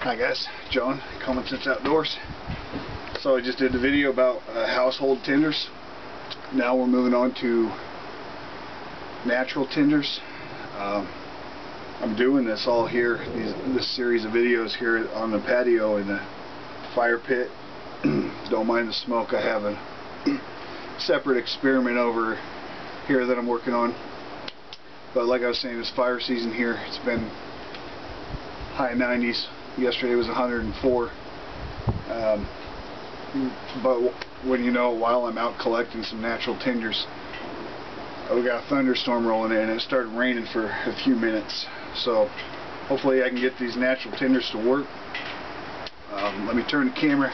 Hi guys, John, Common Sense Outdoors. So I just did the video about household tinders. Now we're moving on to natural tinders. I'm doing this all here, this series of videos here on the patio in the fire pit. Don't mind the smoke. I have a separate experiment over here that I'm working on. But like I was saying, it's fire season here. It's been high 90s. Yesterday was 104. But when you know, while I'm out collecting some natural tinders, we got a thunderstorm rolling in and it started raining for a few minutes. So hopefully I can get these natural tinders to work. Let me turn the camera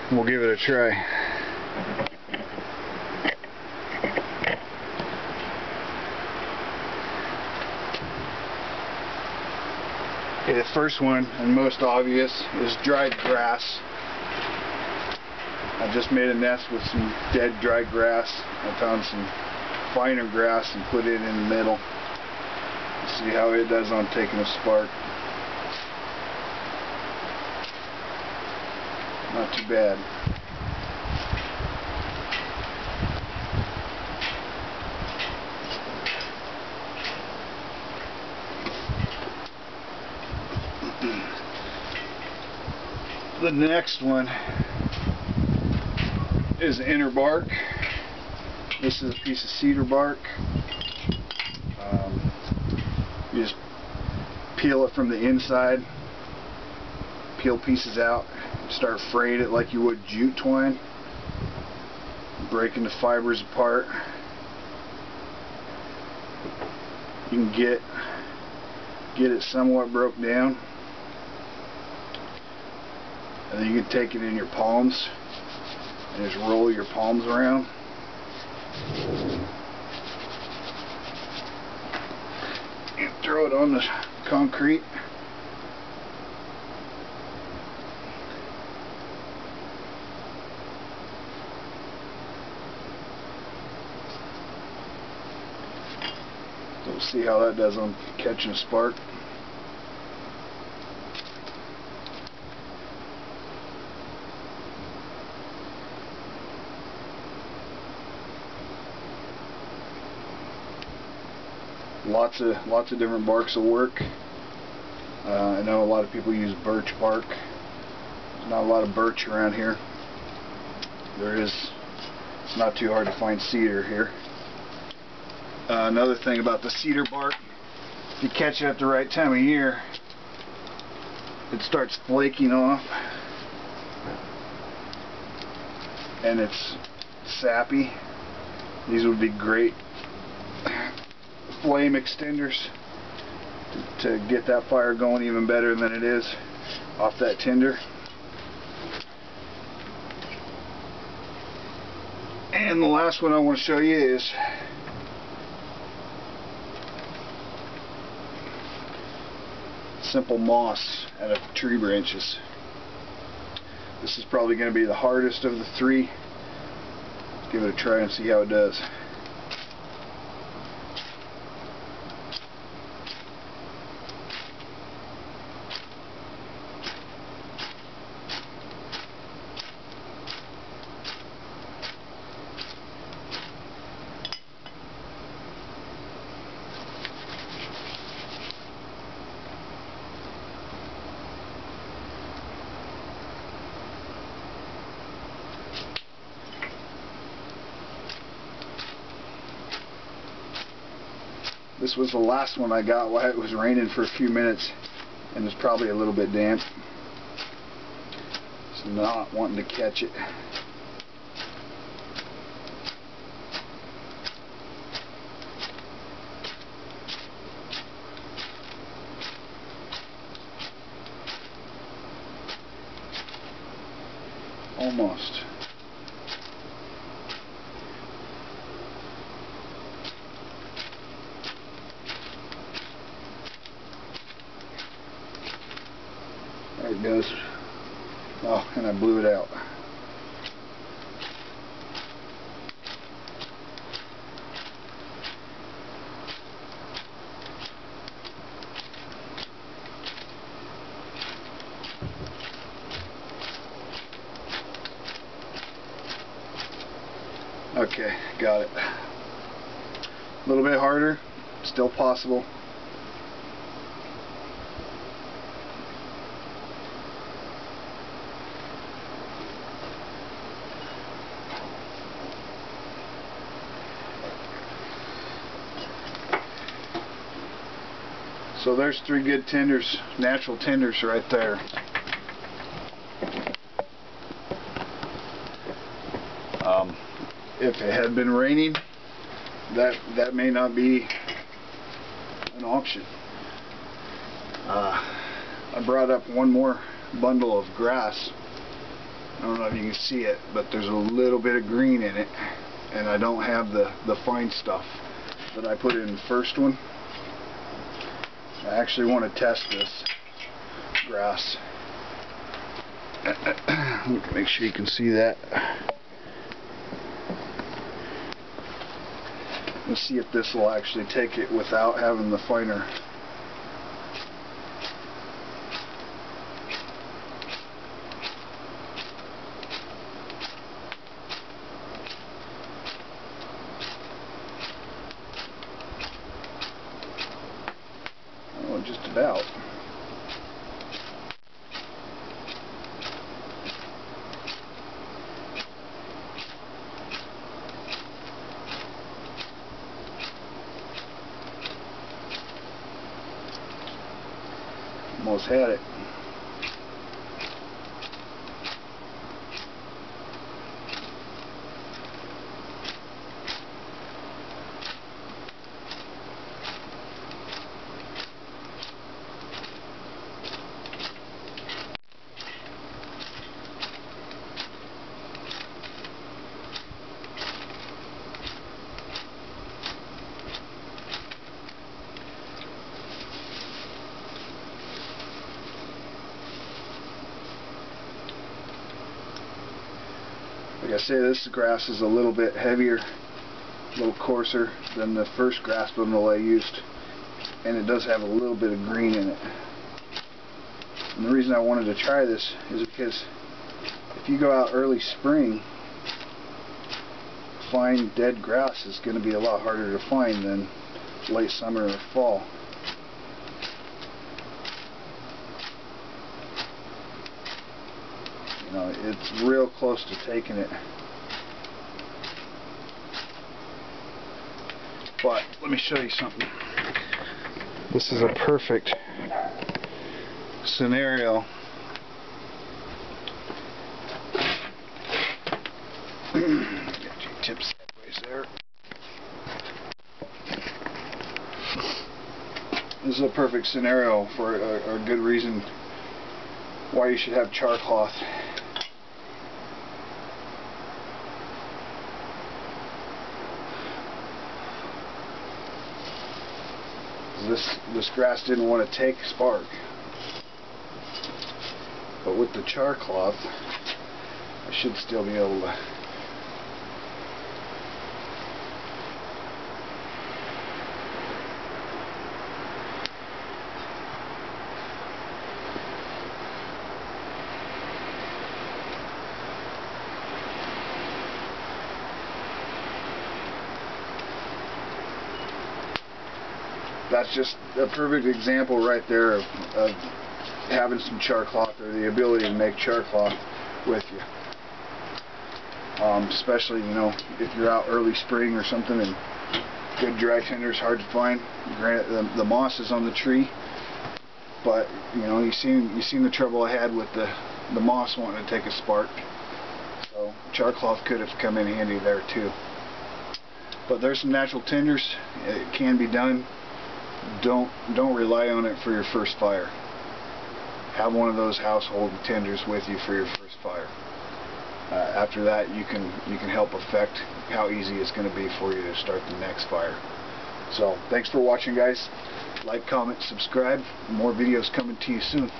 and we'll give it a try. Okay, the first one and most obvious is dried grass. I just made a nest with some dead dry grass. I found some finer grass and put it in the middle. Let's see how it does on taking a spark. Not too bad. The next one is inner bark. This is a piece of cedar bark. You just peel it from the inside, peel pieces out, start fraying it like you would jute twine, breaking the fibers apart. You can get it somewhat broke down, and then you can take it in your palms and just roll your palms around. And throw it on the concrete. So we'll see how that does on catching a spark. Lots of different barks will work. I know a lot of people use birch bark. There's not a lot of birch around here. It's not too hard to find cedar here. Another thing about the cedar bark, if you catch it at the right time of year, it starts flaking off and it's sappy. These would be great flame extenders to get that fire going even better than it is off that tinder. And the last one I want to show you is simple moss out of tree branches. This is probably going to be the hardest of the three. Let's give it a try and see how it does. This was the last one I got while it was raining for a few minutes, and it's probably a little bit damp. It's not wanting to catch it. Almost. There it goes. Oh, and I blew it out. Okay, got it. A little bit harder, still possible. So there's 3 good tinders, natural tinders right there. If it had been raining, that may not be an option. I brought up one more bundle of grass. I don't know if you can see it, but there's a little bit of green in it, and I don't have the fine stuff that I put in the first one. I actually want to test this grass. Make sure you can see that. Let's see if this will actually take it without having the finer. Oh, just about. Almost had it. Like I say, this grass is a little bit heavier, a little coarser than the first grass bundle I used, and it does have a little bit of green in it. And the reason I wanted to try this is because if you go out early spring, fine dead grass is going to be a lot harder to find than late summer or fall. You know, it's real close to taking it. But let me show you something. This is a perfect scenario. Get your tips sideways there. This is a perfect scenario for a good reason why you should have char cloth. This grass didn't want to take spark, but with the char cloth I should still be able to. That's just a perfect example right there of having some char cloth, or the ability to make char cloth with you. Especially, you know, if you're out early spring or something and good dry tinder is hard to find. Granted, the moss is on the tree, but you know, you've seen the trouble I had with the moss wanting to take a spark. So char cloth could have come in handy there too. But there's some natural tinders. It can be done. Don't rely on it for your first fire. Have one of those household tinders with you for your first fire. After that, you can help affect how easy it's going to be for you to start the next fire. So thanks for watching, guys. Like, comment, subscribe. More videos coming to you soon.